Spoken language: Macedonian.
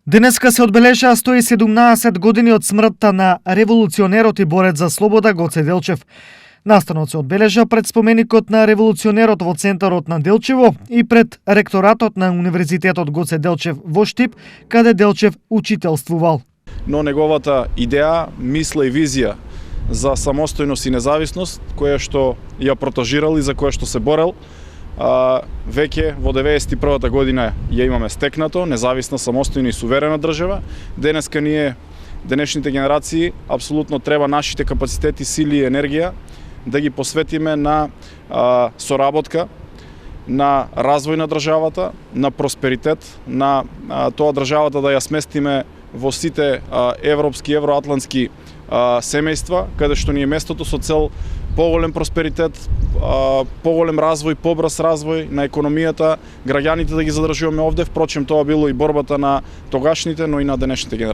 Денеска се одбележаа 117 години од смртта на револуционерот и борец за слобода Гоце Делчев. Настанот се одбележа пред споменикот на револуционерот во центарот на Делчево и пред ректоратот на Универзитетот Гоце Делчев во Штип, каде Делчев учителствувал. Но неговата идеја, мисла и визија за самостојност и независност, која што ја протажирал и за која што се борел, веќе во 91-та година ја имаме стекнато, независна, самостојна и суверена држава. Денеска денешните генерации, апсолутно треба нашите капацитети, сили и енергија да ги посветиме на соработка, на развој на државата, на просперитет, на тоа државата да ја сместиме во сите европски, евроатлантски семејства, каде што ни е местото со цел поголем просперитет, поголем развој, побрз развој на економијата, граѓаните да ги задржуваме овде. Впрочем, тоа било и борбата на тогашните, но и на денешните генерации.